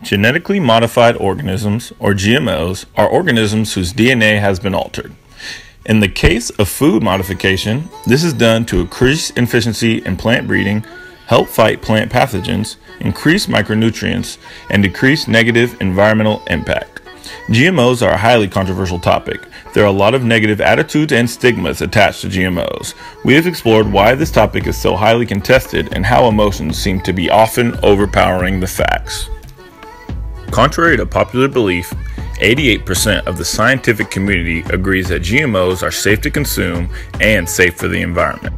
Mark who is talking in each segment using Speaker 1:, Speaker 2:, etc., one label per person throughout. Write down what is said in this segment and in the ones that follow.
Speaker 1: Genetically modified organisms, or GMOs, are organisms whose DNA has been altered. In the case of food modification, this is done to increase efficiency in plant breeding, help fight plant pathogens, increase micronutrients, and decrease negative environmental impact. GMOs are a highly controversial topic. There are a lot of negative attitudes and stigmas attached to GMOs. We have explored why this topic is so highly contested and how emotions seem to be often overpowering the facts. Contrary to popular belief, 88% of the scientific community agrees that GMOs are safe to consume and safe for the environment.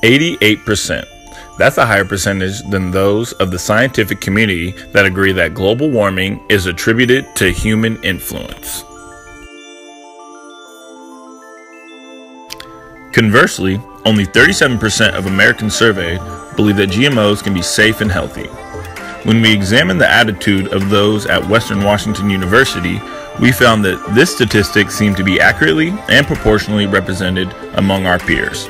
Speaker 1: "88%. That's a higher percentage than those of the scientific community that agree that global warming is attributed to human influence. Conversely, only 37% of Americans surveyed believe that GMOs can be safe and healthy. When we examined the attitude of those at Western Washington University, we found that this statistic seemed to be accurately and proportionally represented among our peers.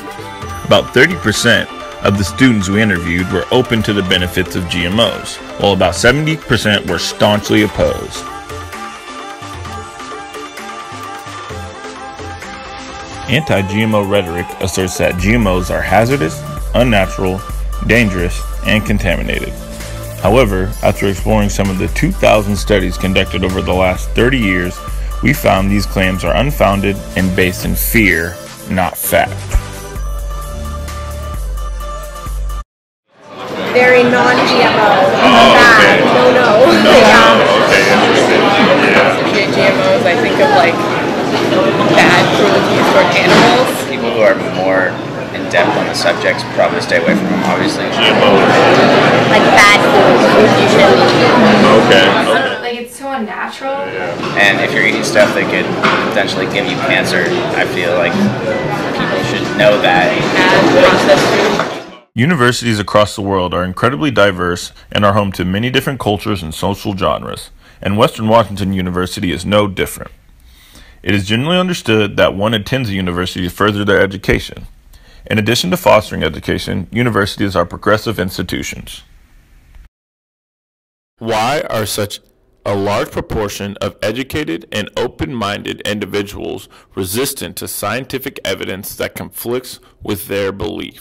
Speaker 1: About 30% of the students we interviewed were open to the benefits of GMOs, while about 70% were staunchly opposed. Anti-GMO rhetoric asserts that GMOs are hazardous, unnatural, dangerous, and contaminated. However, after exploring some of the 2,000 studies conducted over the last 30 years, we found these claims are unfounded and based in fear, not fact.
Speaker 2: Very non-GMO. Bad. No.
Speaker 3: Okay, interesting.
Speaker 4: Associate GMOs, I think of like bad cruelty toward animals.
Speaker 5: People who are more in depth on the subjects probably stay away from them, obviously.
Speaker 3: GMOs.
Speaker 2: Like bad food you shouldn't eat.
Speaker 3: Okay.
Speaker 6: Like it's so unnatural.
Speaker 5: And if you're eating stuff that could potentially give you cancer, I feel like people should know that.
Speaker 1: Universities across the world are incredibly diverse and are home to many different cultures and social genres, and Western Washington University is no different. It is generally understood that one attends a university to further their education. In addition to fostering education, universities are progressive institutions. Why are such a large proportion of educated and open-minded individuals resistant to scientific evidence that conflicts with their belief?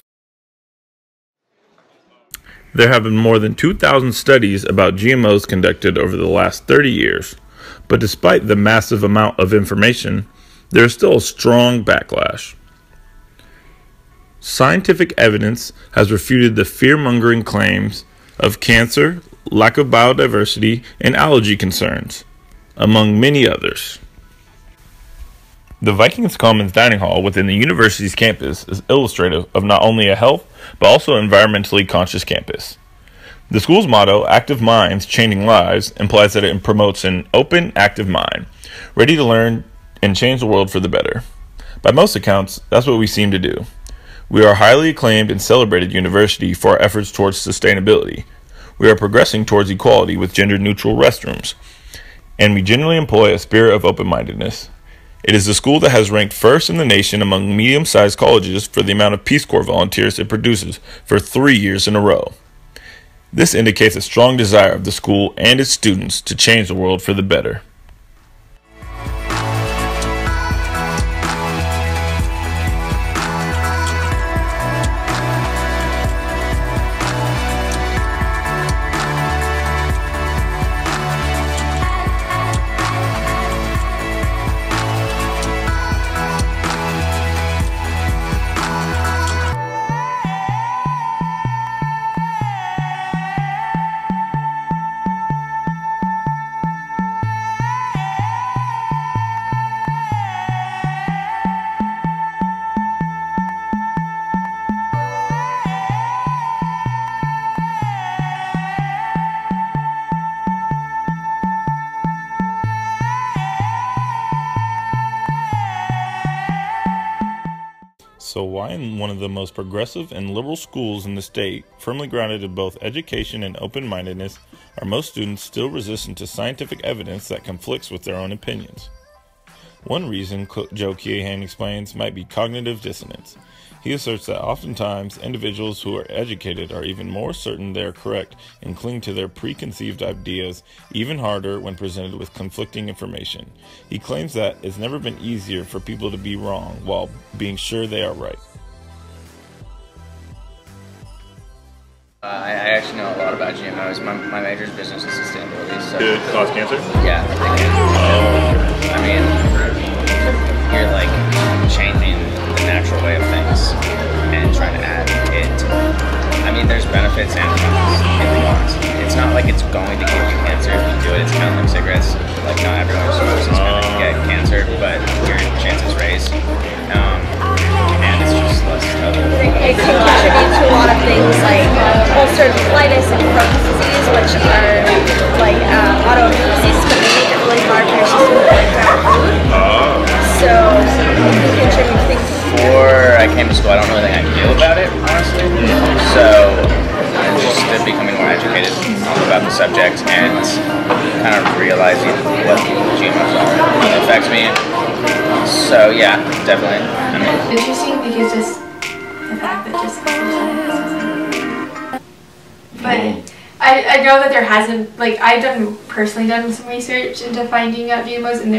Speaker 1: There have been more than 2,000 studies about GMOs conducted over the last 30 years, but despite the massive amount of information, there is still a strong backlash. Scientific evidence has refuted the fear-mongering claims of cancer, lack of biodiversity, and allergy concerns, among many others. The Vikings Commons Dining Hall within the university's campus is illustrative of not only a health, but also environmentally conscious campus. The school's motto, "Active Minds, Changing Lives," implies that it promotes an open, active mind, ready to learn and change the world for the better. By most accounts, that's what we seem to do. We are a highly acclaimed and celebrated university for our efforts towards sustainability. We are progressing towards equality with gender-neutral restrooms, and we generally employ a spirit of open-mindedness. It is the school that has ranked first in the nation among medium-sized colleges for the amount of Peace Corps volunteers it produces for 3 years in a row. This indicates a strong desire of the school and its students to change the world for the better. So why in one of the most progressive and liberal schools in the state, firmly grounded in both education and open-mindedness, are most students still resistant to scientific evidence that conflicts with their own opinions? One reason, Joe Keohane explains, might be cognitive dissonance. He asserts that oftentimes individuals who are educated are even more certain they are correct and cling to their preconceived ideas even harder when presented with conflicting information. He claims that it's never been easier for people to be wrong while being sure they are right.
Speaker 5: I actually know a lot about GMOs. My major is business and sustainability. So
Speaker 3: Did it cause cancer?
Speaker 5: yeah, I mean, you're like changing the natural way of things and trying to add it. I mean, there's benefits and cons. It's not like it's going to give you cancer if you do it. It's kind of like cigarettes. Like not everyone who smokes is going to get cancer, but your chances raise. And it's just less trouble.
Speaker 2: It can contribute to a lot of things like ulcerative colitis and Crohn's disease, which are like autoimmune diseases, but they make it really hard for your system to break down food. So it can contribute things.
Speaker 5: Before I came to school, I don't really think I knew about it, honestly. So I'm just becoming more educated about the subject and kind of realizing what GMOs are and how it affects me. So yeah, definitely. I mean,
Speaker 6: interesting because just the fact that just but I know that there hasn't, like, I've personally done some research into finding out GMOs, and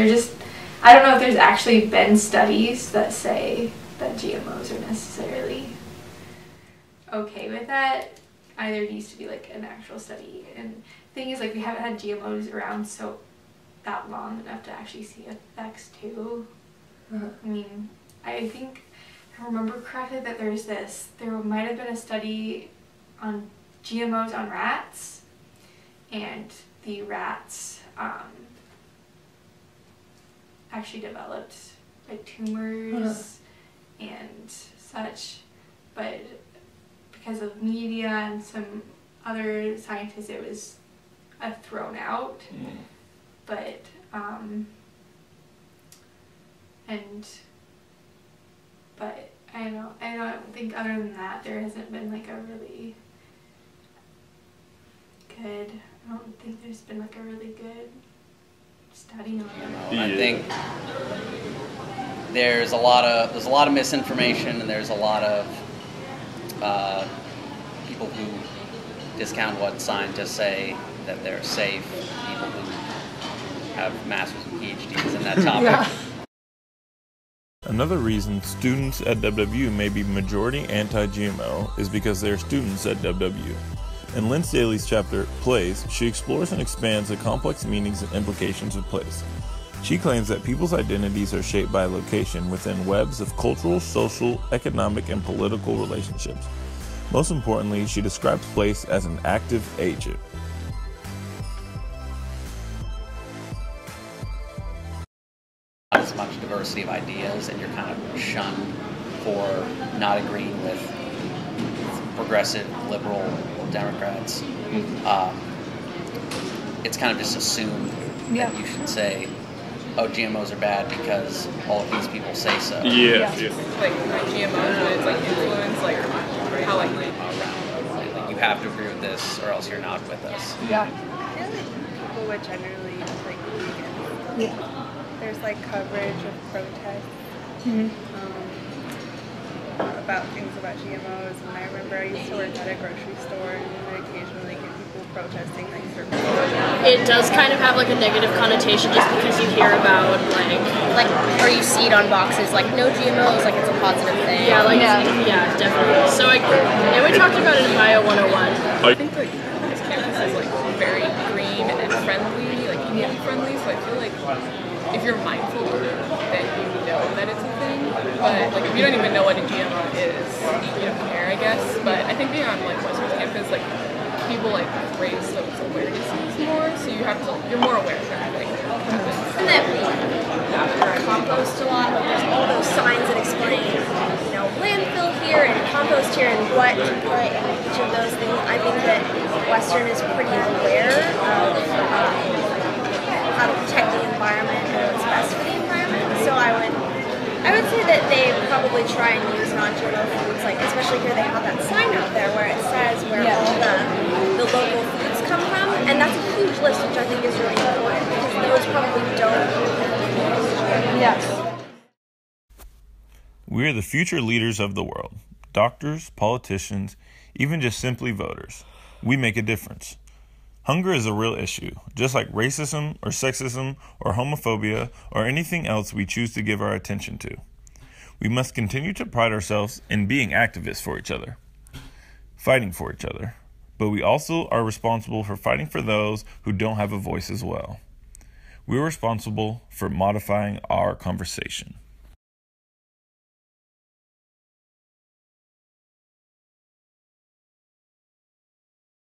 Speaker 6: I don't know if there's actually been studies that say that GMOs are necessarily okay with that. Either needs to be like an actual study, and the thing is, like, we haven't had GMOs around that long enough to actually see effects too. I mean, I think I remember correctly that there might have been a study on GMOs on rats, and the rats actually developed like tumors and such, but because of media and some other scientists, it was thrown out. But I don't think other than that there hasn't been like a really good. I don't think there's been like a really good study on it.
Speaker 7: I think there's a lot of misinformation, and there's a lot of people who discount what scientists say that they're safe. People who have masters and PhDs in that topic.
Speaker 6: Yeah.
Speaker 1: Another reason students at WW may be majority anti-GMO is because they are students at WW. In Lynn Staley's chapter, Place, she explores and expands the complex meanings and implications of place. She claims that people's identities are shaped by location within webs of cultural, social, economic, and political relationships. Most importantly, she describes place as an active agent.
Speaker 7: As much diversity of ideas, and you're kind of shunned for not agreeing with progressive, liberal, or Democrats. It's kind of just assumed that you should say, oh, GMOs are bad because all of these people say so.
Speaker 3: Yeah.
Speaker 4: Like GMOs, but it's like influence, like how like
Speaker 7: You have to agree with this, or else you're not with us.
Speaker 4: yeah.
Speaker 8: I feel like people would generally like vegan. Yeah. There's like coverage of protests about things about GMOs, and I remember I used to work at a grocery store, and we would occasionally get people protesting like certain things.
Speaker 9: It does kind of have like a negative connotation just because you hear about like
Speaker 2: or you see it on boxes like no GMOs, like it's a positive thing.
Speaker 9: yeah, definitely. So we talked about it in Bio 101.
Speaker 4: I think like this campus is like very green and friendly, like community friendly. So I feel like if you're mindful of it, then you know that it's a thing. But like if you don't even know what a GMO is, you don't care, I guess. But I think being on like Western campus, like people like raise those awarenesses more, so you're more aware of that. Like
Speaker 2: And that we compost a lot. Like there's all those signs that explain, landfill here and compost here and what to put in each of those things. I think that Western is pretty aware of how to protect the environment and what's best for the environment. So I would say that they probably try and use non-GMO foods, like especially here they have that sign out there where it says where all the local foods come from, and that's a huge list, which I think is really important because those probably don't use GMO.
Speaker 1: We are the future leaders of the world. Doctors, politicians, even just simply voters. We make a difference. Hunger is a real issue, just like racism or sexism or homophobia or anything else we choose to give our attention to. We must continue to pride ourselves in being activists for each other, fighting for each other, but we also are responsible for fighting for those who don't have a voice as well. We're responsible for modifying our conversation.